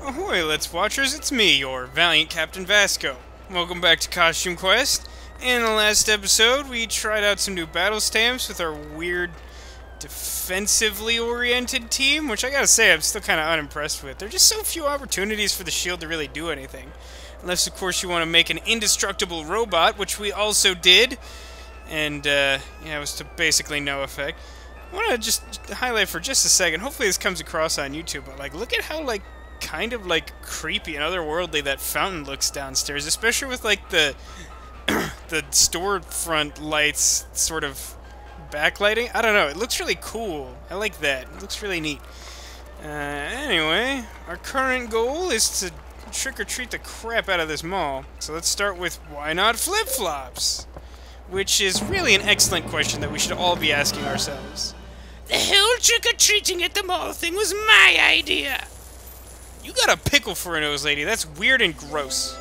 Ahoy, Let's Watchers, it's me, your valiant Captain Vasco. Welcome back to Costume Quest. In the last episode, we tried out some new battle stamps with our weird, defensively oriented team, which I gotta say, I'm still kinda unimpressed with. There are just so few opportunities for the shield to really do anything. Unless, of course, you want to make an indestructible robot, which we also did. And, yeah, it was to basically no effect. I want to just highlight for just a second, hopefully this comes across on YouTube, but, like, look at how, like, kind of, like, creepy and otherworldly that fountain looks downstairs, especially with, like, the the storefront lights sort of backlighting. I don't know, it looks really cool. I like that. It looks really neat. Anyway, our current goal is to trick-or-treat the crap out of this mall. So let's start with, why not flip-flops? Which is really an excellent question that we should all be asking ourselves. The whole trick-or-treating at the mall thing was my idea! You got a pickle for a nose, lady. That's weird and gross.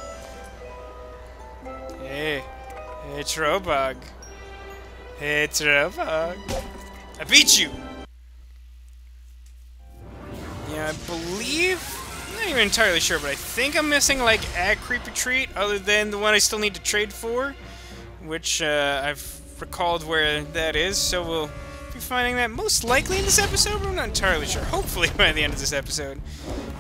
Hey, it's Robug. It's Robug. I beat you! Yeah, I believe... I'm not even entirely sure, but I think I'm missing, like, a creepy treat, other than the one I still need to trade for, which, I've recalled where that is, so we'll be finding that most likely in this episode, but I'm not entirely sure. Hopefully by the end of this episode.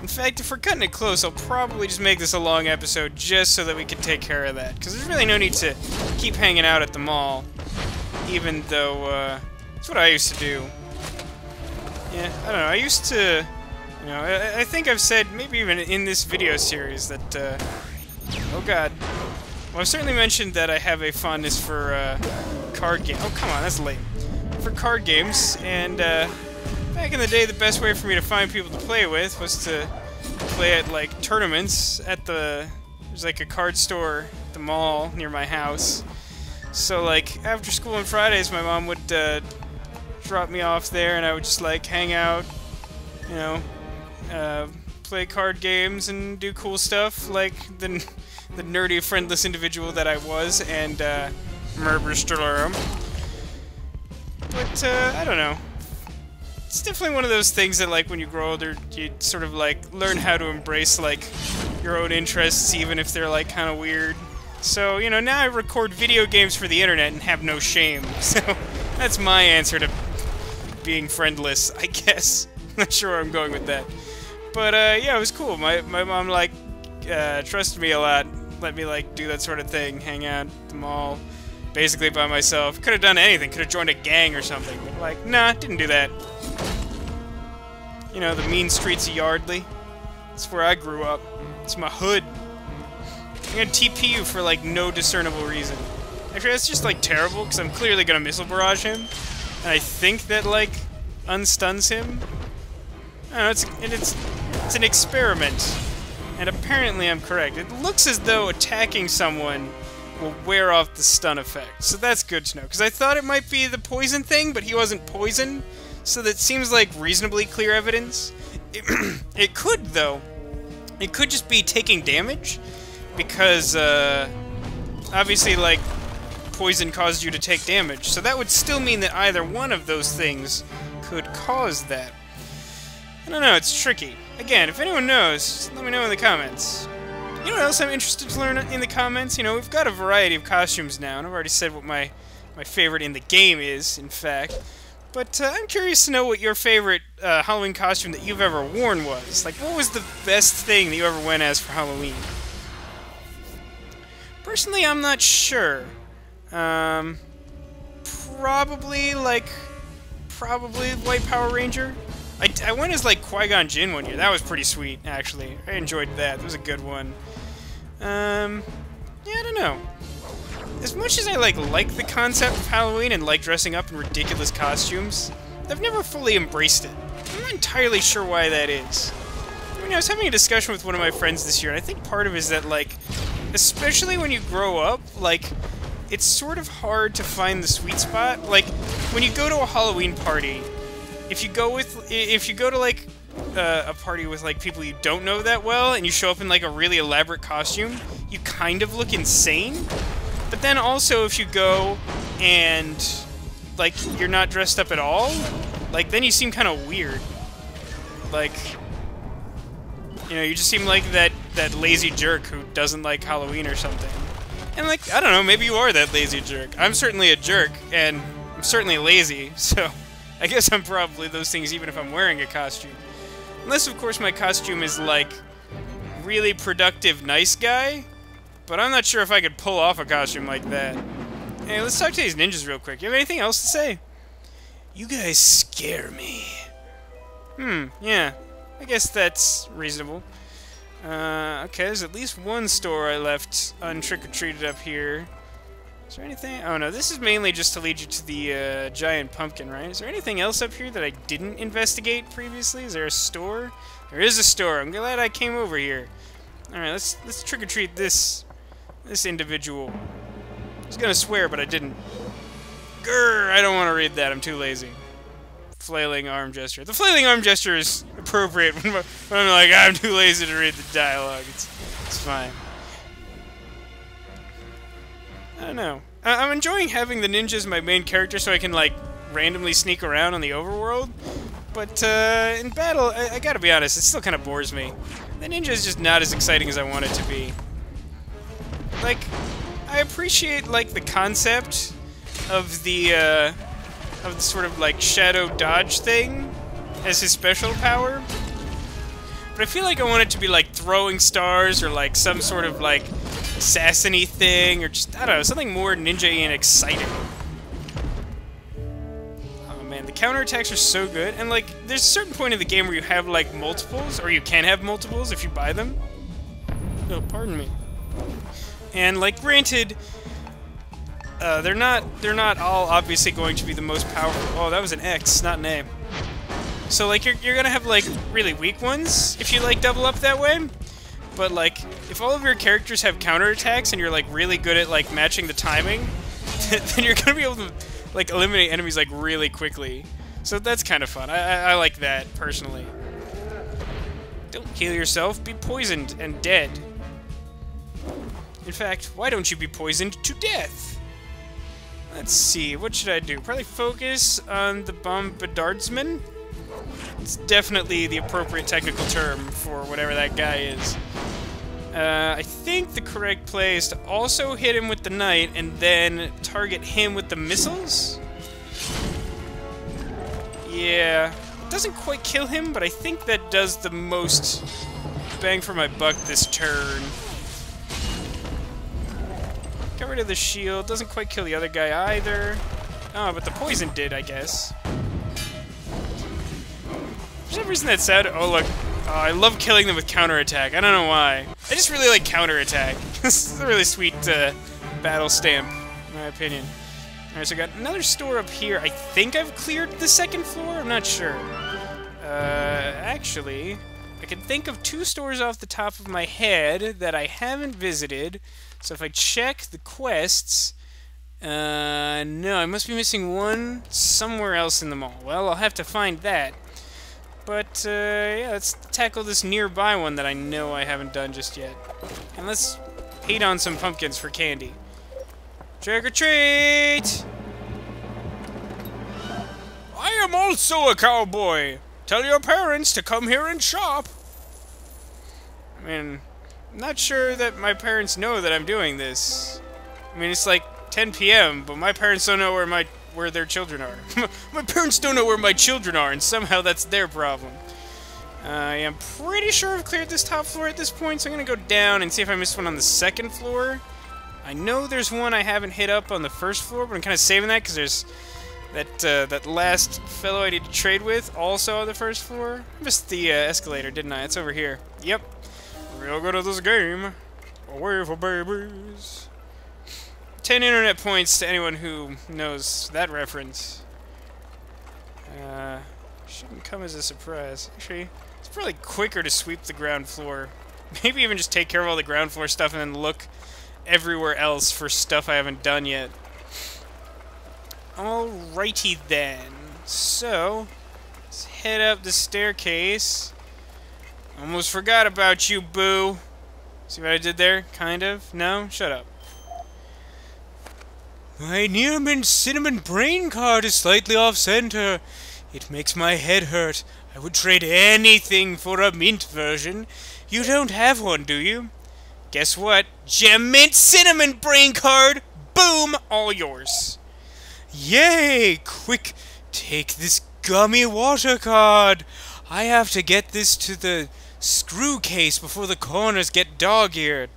In fact, if we're cutting it close, I'll probably just make this a long episode just so that we can take care of that, because there's really no need to keep hanging out at the mall, even though, it's what I used to do. Yeah, I don't know, I used to... You know, I think I've said, maybe even in this video series, that, oh god. Well, I've certainly mentioned that I have a fondness for, card games. Oh, come on, that's lame. For card games, and, back in the day, the best way for me to find people to play with was to play at, like, tournaments at the... There's, like, a card store at the mall near my house. So, like, after school on Fridays, my mom would, drop me off there, and I would just, like, hang out, you know, play card games and do cool stuff like the nerdy, friendless individual that I was, and murder Stalarum. But I don't know. It's definitely one of those things that, like, when you grow older, you sort of like learn how to embrace like your own interests, even if they're like kind of weird. So you know, now I record video games for the internet and have no shame. So that's my answer to being friendless, I guess. Not sure where I'm going with that. But, yeah, it was cool. My mom, like, trusted me a lot. Let me, like, do that sort of thing. Hang out at the mall, basically by myself. Could have done anything. Could have joined a gang or something. But, like, nah, didn't do that. You know, the mean streets of Yardley. That's where I grew up. It's my hood. I'm gonna TP you for, like, no discernible reason. Actually, that's just, like, terrible, because I'm clearly gonna missile barrage him. And I think that, like, unstuns him. I don't know, it's an experiment, and apparently I'm correct. It looks as though attacking someone will wear off the stun effect, so that's good to know. Because I thought it might be the poison thing, but he wasn't poisoned, so that seems like reasonably clear evidence. It could, though. It could just be taking damage, because, obviously, like, poison caused you to take damage, so that would still mean that either one of those things could cause that. I don't know, it's tricky. Again, if anyone knows, just let me know in the comments. You know what else I'm interested to learn in the comments? You know, we've got a variety of costumes now, and I've already said what my favorite in the game is, in fact. But I'm curious to know what your favorite Halloween costume that you've ever worn was. Like, what was the best thing that you ever went as for Halloween? Personally, I'm not sure. Probably White Power Ranger. I went as, like, Qui-Gon Jinn one year. That was pretty sweet, actually. I enjoyed that. That was a good one. Yeah, I don't know. As much as I, like the concept of Halloween and like dressing up in ridiculous costumes, I've never fully embraced it. I'm not entirely sure why that is. I mean, I was having a discussion with one of my friends this year, and I think part of it is that, like, especially when you grow up, like, it's sort of hard to find the sweet spot. Like, when you go to a Halloween party, if you go to, like, a party with, like, people you don't know that well, and you show up in, like, a really elaborate costume, you kind of look insane. But then also, if you go and, like, you're not dressed up at all, like, then you seem kind of weird. Like, You know, you just seem like that lazy jerk who doesn't like Halloween or something. And like, I don't know, maybe you are that lazy jerk. I'm certainly a jerk, and I'm certainly lazy, so I guess I'm probably those things even if I'm wearing a costume. Unless, of course, my costume is like really productive nice guy, but I'm not sure if I could pull off a costume like that. Hey, let's talk to these ninjas real quick. You have anything else to say? You guys scare me. Yeah. I guess that's reasonable. Okay, there's at least one store I left untrick-or-treated up here. Is there anything? Oh no, this is mainly just to lead you to the giant pumpkin, right? Is there anything else up here that I didn't investigate previously? Is there a store? There is a store. I'm glad I came over here. Alright, let's trick-or-treat this individual. I was gonna swear, but I didn't. Grr, I don't want to read that. I'm too lazy. Flailing arm gesture. The flailing arm gesture is appropriate when I'm like, I'm too lazy to read the dialogue. It's fine. I don't know. I'm enjoying having the ninjas my main character so I can, like, randomly sneak around on the overworld. But, in battle, I gotta be honest, it still kind of bores me. The ninja is just not as exciting as I want it to be. Like, I appreciate, like, the concept of the sort of, like, shadow dodge thing as his special power. But I feel like I want it to be, like, throwing stars or, like, some sort of, like, assassin-y thing or just, I don't know, something more ninja-y and exciting. Oh, man, the counterattacks are so good. And, like, there's a certain point in the game where you have, like, multiples, or you can have multiples if you buy them. Oh, pardon me. And, like, granted, they're not all obviously going to be the most powerful. Oh, that was an X, not an A. So, like, you're gonna have, like, really weak ones if you, like, double up that way. But, like, if all of your characters have counterattacks and you're, like, really good at, like, matching the timing, then you're gonna be able to, like, eliminate enemies, like, really quickly. So that's kind of fun. I like that, personally. Don't kill yourself. Be poisoned and dead. In fact, why don't you be poisoned to death? Let's see, what should I do? Probably focus on the bombardardsman? It's definitely the appropriate technical term for whatever that guy is. I think the correct play is to also hit him with the knight and then target him with the missiles? Yeah, it doesn't quite kill him, but I think that does the most bang for my buck this turn. Got rid of the shield. Doesn't quite kill the other guy either. Oh, but the poison did, I guess. For some reason that sounded... Oh, look. Oh, I love killing them with counterattack. I don't know why. I just really like counterattack. This is a really sweet battle stamp, in my opinion. Alright, so I got another store up here. I think I've cleared the second floor? I'm not sure. Actually, I can think of 2 stores off the top of my head that I haven't visited. So if I check the quests, no, I must be missing one somewhere else in the mall. Well, I'll have to find that. But, yeah, let's tackle this nearby one that I know I haven't done just yet. And let's hate on some pumpkins for candy. Trick or treat! I am also a cowboy! Tell your parents to come here and shop! I mean... I'm not sure that my parents know that I'm doing this. I mean, it's like 10 p.m., but my parents don't know where their children are. My parents don't know where my children are, and somehow that's their problem. I'm pretty sure I've cleared this top floor at this point, so I'm gonna go down and see if I missed one on the second floor. I know there's one I haven't hit up on the first floor, but I'm kind of saving that because there's that last fellow I need to trade with also on the first floor. I missed the escalator, didn't I? It's over here. Yep. Real good at this game. Away for babies. 10 internet points to anyone who knows that reference. Shouldn't come as a surprise. Actually, it's probably quicker to sweep the ground floor. Maybe even just take care of all the ground floor stuff and then look everywhere else for stuff I haven't done yet. Alrighty then. So, let's head up the staircase. Almost forgot about you, boo. See what I did there? Kind of? No? Shut up. My near mint cinnamon brain card is slightly off-center. It makes my head hurt. I would trade anything for a mint version. You don't have one, do you? Guess what? Gem Mint Cinnamon Brain Card! Boom! All yours. Yay! Quick, take this gummy water card. I have to get this to the screw case before the corners get dog-eared.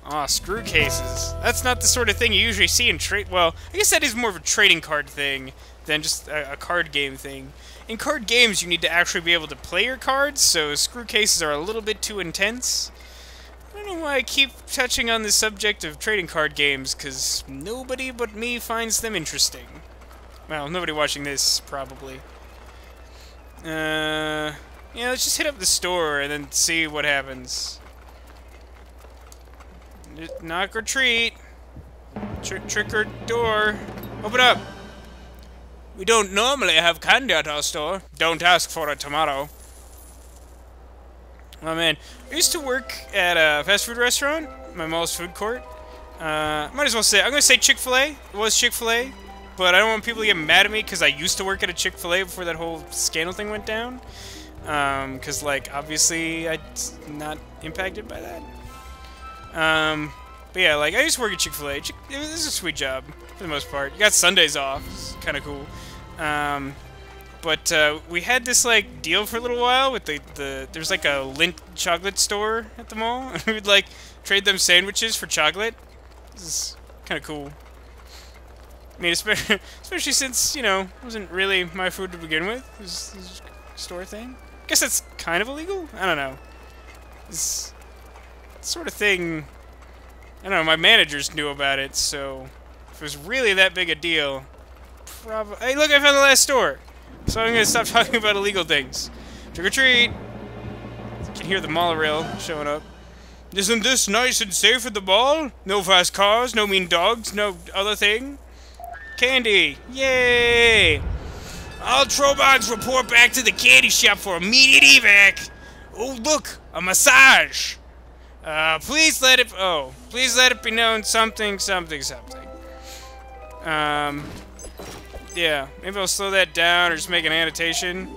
Ah, screw cases. That's not the sort of thing you usually see in trade. Well, I guess that is more of a trading card thing than just a card game thing. In card games, you need to actually be able to play your cards, so screw cases are a little bit too intense. I don't know why I keep touching on the subject of trading card games, because nobody but me finds them interesting. Well, nobody watching this, probably. Yeah, let's just hit up the store and then see what happens. Knock or treat. Trick or door. Open up. We don't normally have candy at our store. Don't ask for a tomato. Oh man, I used to work at a fast food restaurant, my mall's food court. Might as well say, I'm gonna say Chick-fil-A. It was Chick-fil-A, but I don't want people to get mad at me because I used to work at a Chick-fil-A before that whole scandal thing went down. Because, like, obviously I'm not impacted by that. But yeah, like, I used to work at Chick-fil-A. It was a sweet job, for the most part. You got Sundays off. It's kind of cool. But we had this, like, deal for a little while with there's, like, a Lindt chocolate store at the mall. And we'd, like, trade them sandwiches for chocolate. This is kind of cool. I mean, especially since, you know, it wasn't really my food to begin with. It was a store thing. I guess that's kind of illegal? I don't know. This sort of thing... I don't know, my managers knew about it, so... If it was really that big a deal... Probably... Hey, look, I found the last store! So I'm gonna stop talking about illegal things. Trick or treat! You can hear the monorail showing up. Isn't this nice and safe at the mall? No fast cars, no mean dogs, no other thing? Candy! Yay! All Trobogs report back to the candy shop for immediate evac! Oh, look! A massage! Please let it be known something. Yeah, maybe I'll slow that down or just make an annotation.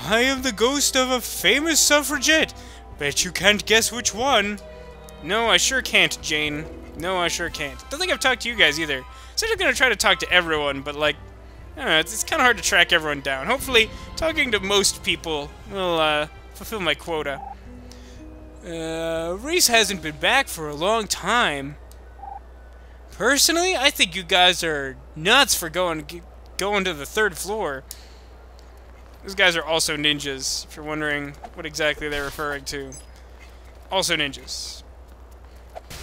I am the ghost of a famous suffragette. Bet you can't guess which one. No, I sure can't, Jane. No, I sure can't. Don't think I've talked to you guys either. So I'm just gonna try to talk to everyone, but like, I don't know, it's kind of hard to track everyone down. Hopefully, talking to most people will fulfill my quota. Reese hasn't been back for a long time. Personally, I think you guys are nuts for going to the 3rd floor. Those guys are also ninjas, if you're wondering what exactly they're referring to. Also ninjas.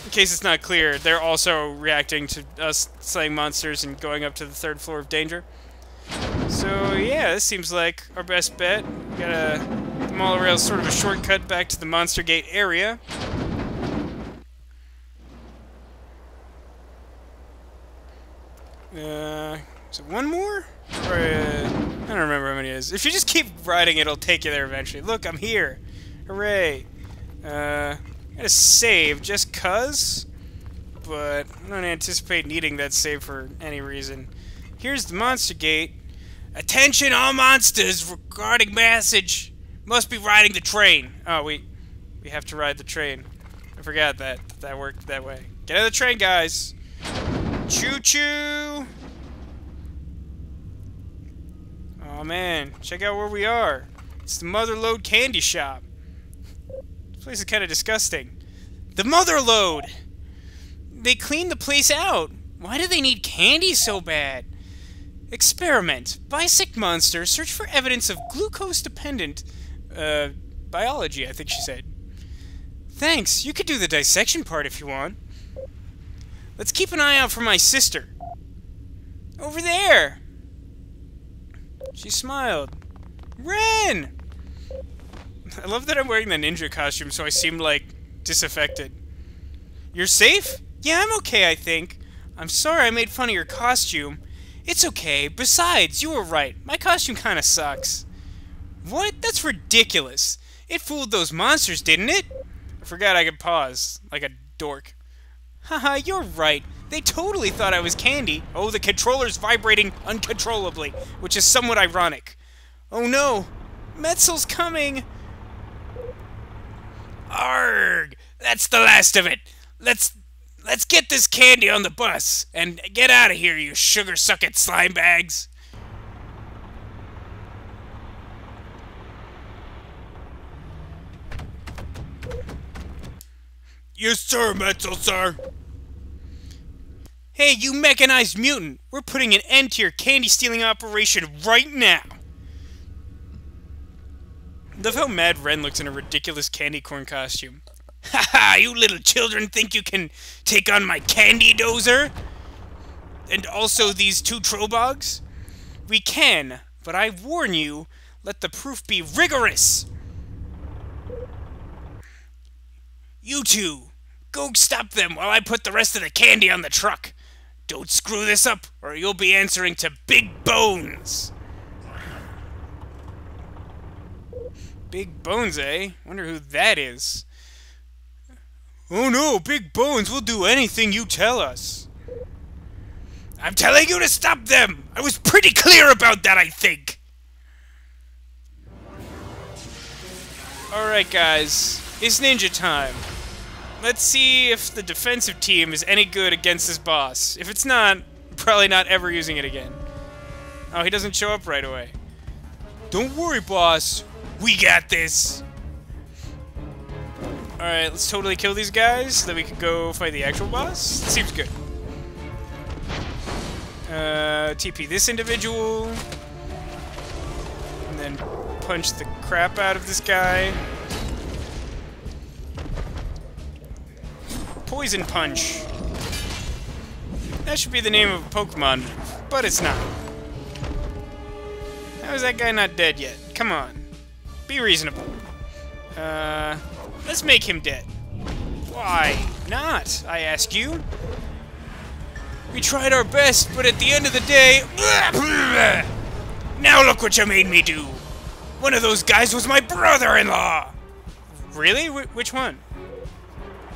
In case it's not clear, they're also reacting to us slaying monsters and going up to the 3rd floor of danger. So yeah, this seems like our best bet. We got the monorail's sort of a shortcut back to the Monster Gate area. Is it one more? Or, I don't remember how many it is. If you just keep riding, it'll take you there eventually. Look, I'm here. Hooray. I gotta save just 'cause, but I don't anticipate needing that save for any reason. Here's the Monster Gate. Attention all monsters regarding message. Must be riding the train. Oh, we have to ride the train. I forgot that worked that way. Get out of the train, guys. Choo-choo! Oh man, check out where we are. It's the Mother Lode Candy Shop. This place is kind of disgusting. The Mother Lode! They cleaned the place out. Why do they need candy so bad? Experiment. Bisect monster. Search for evidence of glucose-dependent biology, I think she said. Thanks. You could do the dissection part if you want. Let's keep an eye out for my sister. Over there! She smiled. Wren! I love that I'm wearing the ninja costume so I seem, like, disaffected. You're safe? Yeah, I'm okay, I think. I'm sorry I made fun of your costume. It's okay. Besides, you were right. My costume kinda sucks. What? That's ridiculous. It fooled those monsters, didn't it? I forgot I could pause, like a dork. Haha, you're right. They totally thought I was candy. Oh, the controller's vibrating uncontrollably, which is somewhat ironic. Oh no! Metzel's coming! Arrgh! That's the last of it! Let's get this candy on the bus, and get out of here, you sugar-sucking slime bags! Yes, sir, Metzel, sir! Hey, you mechanized mutant! We're putting an end to your candy-stealing operation right now! Love how mad Wren looks in a ridiculous candy corn costume. Haha, you little children think you can take on my candy dozer? And also these two trobogs? We can, but I warn you, let the proof be rigorous! You two, go stop them while I put the rest of the candy on the truck. Don't screw this up, or you'll be answering to Big Bones. Big Bones, eh? Wonder who that is. Oh no, Big Bones will do anything you tell us. I'm telling you to stop them! I was pretty clear about that, I think! Alright guys, it's ninja time. Let's see if the defensive team is any good against this boss. If it's not, probably not ever using it again. Oh, he doesn't show up right away. Don't worry, boss. We got this. Alright, let's totally kill these guys so that we can go fight the actual boss. Seems good. TP this individual. And then punch the crap out of this guy. Poison Punch. That should be the name of a Pokemon, but it's not. How is that guy not dead yet? Come on. Be reasonable. Let's make him dead. Why not, I ask you? We tried our best, but at the end of the day... Now look what you made me do! One of those guys was my brother-in-law! Really? Which one?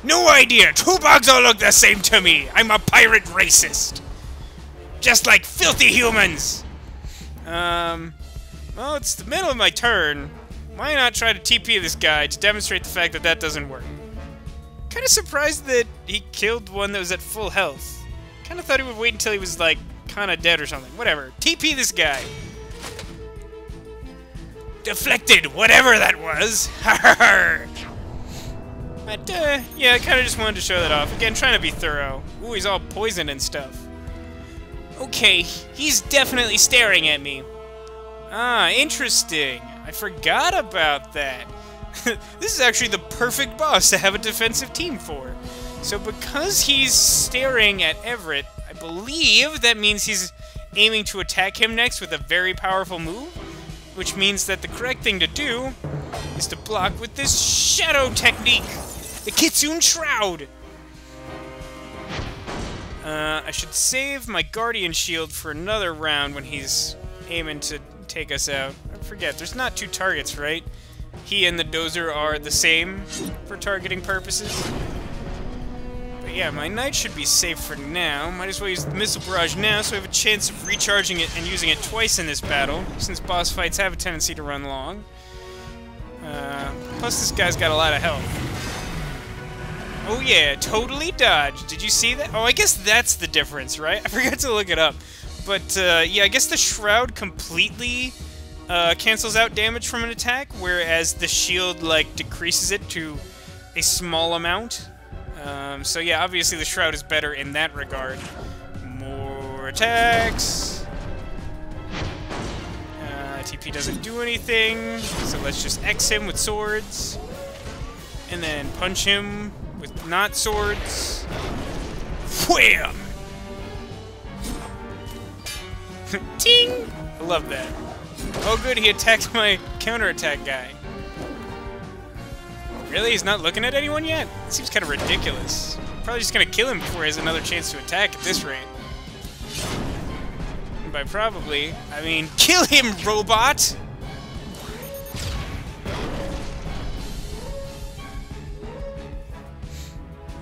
No idea! Two bugs all look the same to me! I'm a pirate racist! Just like filthy humans! Well, it's the middle of my turn. Why not try to TP this guy to demonstrate the fact that that doesn't work? Kinda surprised that he killed one that was at full health. Kinda thought he would wait until he was, like, kinda dead or something. Whatever. TP this guy! Deflected, whatever that was! Ha. But, yeah, I kinda just wanted to show that off. Again, trying to be thorough. Ooh, he's all poisoned and stuff. Okay, he's definitely staring at me. Ah, interesting. I forgot about that. This is actually the perfect boss to have a defensive team for. So because he's staring at Everett, I believe that means he's aiming to attack him next with a very powerful move, which means that the correct thing to do is to block with this shadow technique, the Kitsune Shroud. I should save my Guardian Shield for another round when he's aiming to take us out. I forget, there's not two targets, right? He and the Dozer are the same for targeting purposes. But yeah, my Knight should be safe for now. Might as well use the Missile Barrage now so I have a chance of recharging it and using it twice in this battle, since boss fights have a tendency to run long. Plus this guy's got a lot of health. Oh yeah, totally dodged. Did you see that? Oh, I guess that's the difference, right? I forgot to look it up. But, yeah, I guess the Shroud completely cancels out damage from an attack, whereas the shield, like, decreases it to a small amount. So yeah, obviously the Shroud is better in that regard. More attacks. TP doesn't do anything, so let's just X him with swords. And then punch him with not swords. Wham! Ting! I love that. Oh good, he attacked my counterattack guy. Really? He's not looking at anyone yet? It seems kind of ridiculous. Probably just gonna kill him before he has another chance to attack at this rate. And by probably, I mean, kill him, robot!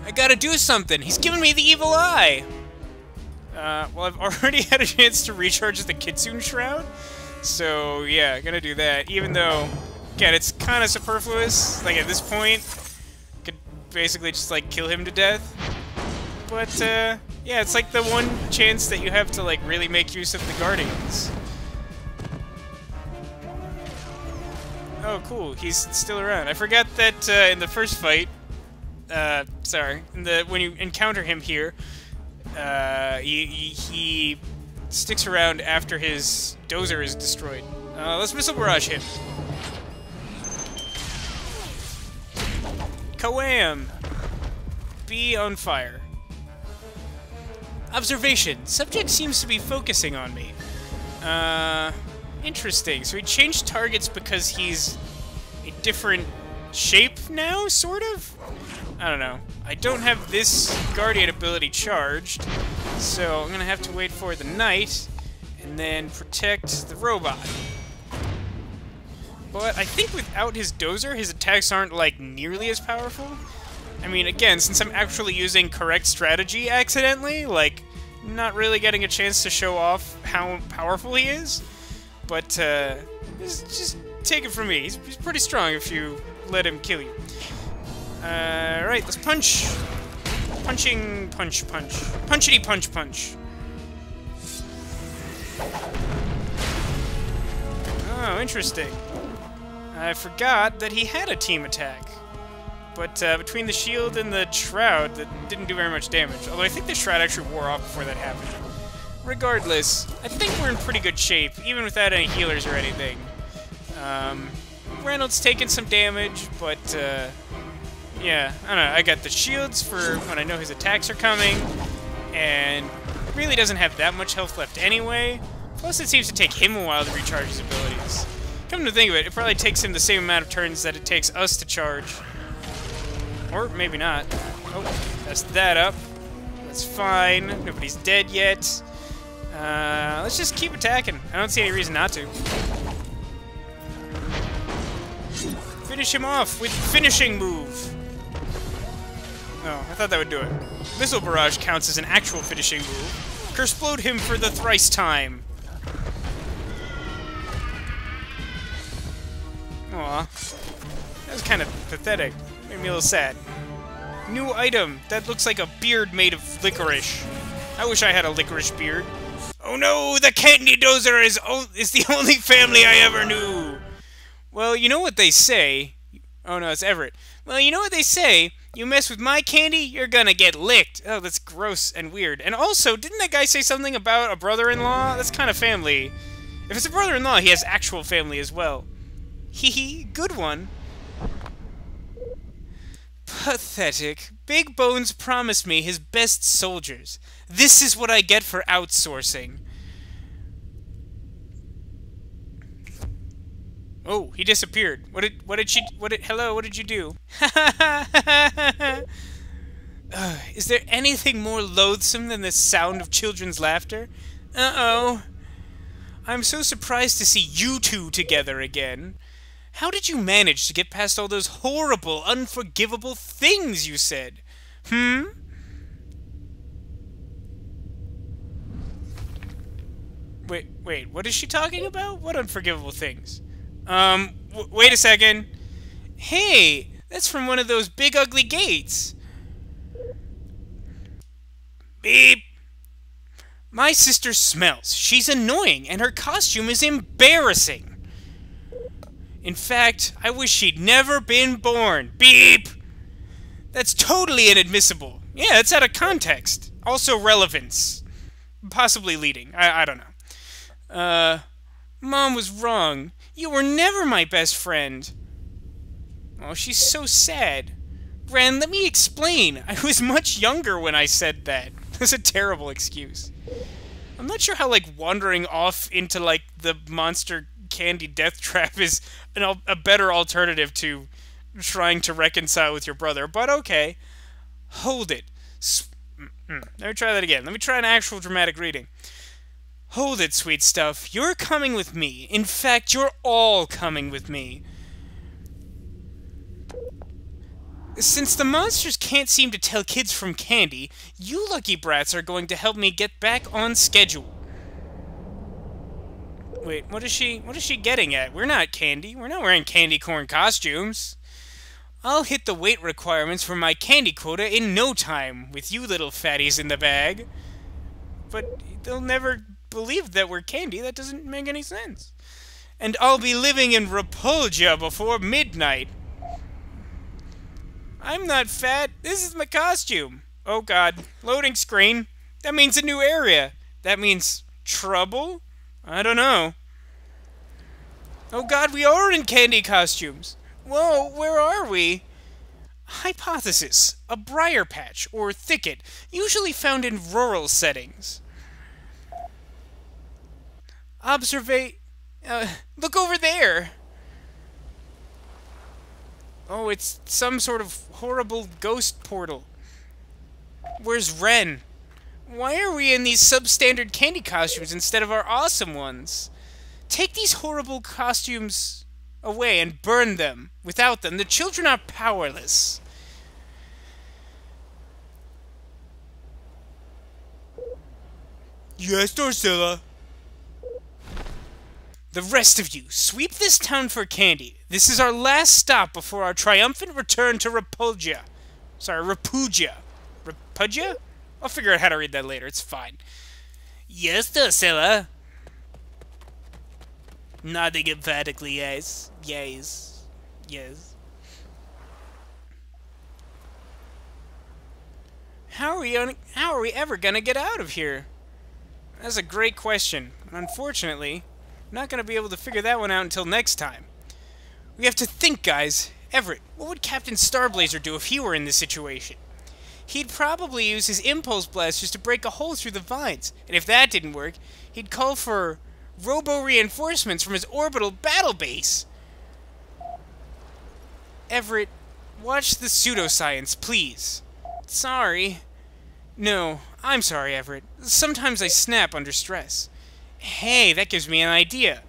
I gotta do something! He's giving me the evil eye! Well, I've already had a chance to recharge the Kitsune Shroud, So, yeah, gonna do that. Even though, again, it's kind of superfluous. Like, at this point, could basically just, like, kill him to death. But, yeah, it's like the one chance that you have to, like, really make use of the Guardians. Oh, cool. He's still around. I forgot that, in the first fight, sorry, when you encounter him here, he sticks around after his dozer is destroyed. Let's Missile Barrage him. Kawam! Be on fire. Observation. Subject seems to be focusing on me. Interesting. So he changed targets because he's a different shape now, sort of? I don't know. I don't have this Guardian ability charged, so I'm gonna have to wait for the Knight, and then protect the robot. But I think without his dozer, his attacks aren't, like, nearly as powerful. I mean, again, since I'm actually using correct strategy accidentally, like, not really getting a chance to show off how powerful he is. But, just take it from me. He's pretty strong if you let him kill you. Alright, let's punch. Punching, punch, punch. Punchity, punch, punch. Oh, interesting. I forgot that he had a team attack. But, between the shield and the shroud, that didn't do very much damage. Although I think the shroud actually wore off before that happened. Regardless, I think we're in pretty good shape, even without any healers or anything. Reynold's taken some damage, but, yeah, I don't know, I got the shields for when I know his attacks are coming, and really doesn't have that much health left anyway. Plus, it seems to take him a while to recharge his abilities. Come to think of it, it probably takes him the same amount of turns that it takes us to charge. Or maybe not. Oh, that's that up. That's fine. Nobody's dead yet. Let's just keep attacking. I don't see any reason not to. Finish him off with finishing move. Oh, I thought that would do it. Missile Barrage counts as an actual finishing move. Curseplode him for the thrice time. Aw. That was kind of pathetic. Made me a little sad. New item. That looks like a beard made of licorice. I wish I had a licorice beard. Oh no, the Candy Dozer is the only family I ever knew. Well, you know what they say. Oh no, it's Everett. Well, you know what they say. You mess with my candy, you're gonna get licked. Oh, that's gross and weird. And also, didn't that guy say something about a brother-in-law? That's kind of family. If it's a brother-in-law, he has actual family as well. Hee hee, good one. Pathetic. Big Bones promised me his best soldiers. This is what I get for outsourcing. Oh, he disappeared. What did you do? Is there anything more loathsome than the sound of children's laughter? Uh-oh. I'm so surprised to see you two together again. How did you manage to get past all those horrible, unforgivable things you said? Wait, what is she talking about? What unforgivable things? Wait a second. Hey, that's from one of those big ugly gates. Beep. My sister smells. She's annoying, and her costume is embarrassing. In fact, I wish she'd never been born. Beep! That's totally inadmissible. Yeah, it's out of context. Also relevance. Possibly leading. I don't know. Mom was wrong. You were never my best friend. Oh, she's so sad. Wren, let me explain. I was much younger when I said that. That's a terrible excuse. I'm not sure how, like, wandering off into, like, the monster candy death trap is a better alternative to trying to reconcile with your brother, but okay. Hold it. Let me try that again. Let me try an actual dramatic reading. Hold it, sweet stuff. You're coming with me. In fact, you're all coming with me. Since the monsters can't seem to tell kids from candy, you lucky brats are going to help me get back on schedule. Wait, what is she getting at? We're not candy. We're not wearing candy corn costumes. I'll hit the weight requirements for my candy quota in no time, with you little fatties in the bag. But they'll never believe that we're candy. That doesn't make any sense. And I'll be living in Repulgia before midnight. I'm not fat. This is my costume. Oh god. Loading screen. That means a new area. That means trouble? I don't know. Oh god, we are in candy costumes. Whoa, where are we? Hypothesis. A briar patch, or thicket, usually found in rural settings. Look over there! Oh, it's some sort of horrible ghost portal. Where's Wren? Why are we in these substandard candy costumes instead of our awesome ones? Take these horrible costumes away and burn them. Without them, the children are powerless. Yes, Dorsilla. The rest of you, sweep this town for candy. This is our last stop before our triumphant return to Repulgia. Sorry, Repugia. Repugia? I'll figure out how to read that later. It's fine. Yes, Dorsilla. Nodding emphatically, yes. Yes. Yes. How are we ever gonna get out of here? That's a great question. Unfortunately, I'm not gonna be able to figure that one out until next time. We have to think, guys. Everett, what would Captain Starblazer do if he were in this situation? He'd probably use his impulse blasters to break a hole through the vines, and if that didn't work, he'd call for robo-reinforcements from his orbital battle base. Everett, watch the pseudoscience, please. Sorry. No, I'm sorry, Everett. Sometimes I snap under stress. Hey, that gives me an idea.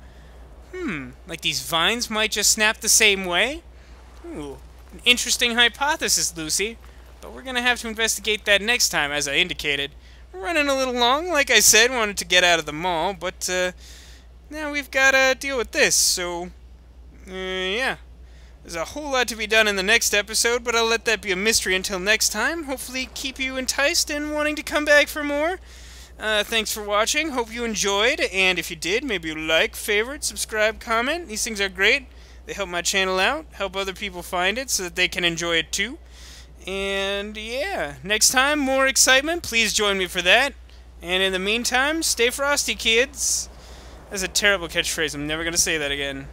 Like these vines might just snap the same way? Ooh, an interesting hypothesis, Lucy. But we're gonna have to investigate that next time, as I indicated. We're running a little long, like I said, wanted to get out of the mall, but, now we've gotta deal with this, so, yeah. There's a whole lot to be done in the next episode, but I'll let that be a mystery until next time. Hopefully keep you enticed and wanting to come back for more. Thanks for watching. Hope you enjoyed, and if you did, maybe like, favorite, subscribe, comment. These things are great. They help my channel out, help other people find it so that they can enjoy it too. And yeah, next time, more excitement. Please join me for that. And in the meantime, stay frosty, kids. That's a terrible catchphrase. I'm never going to say that again.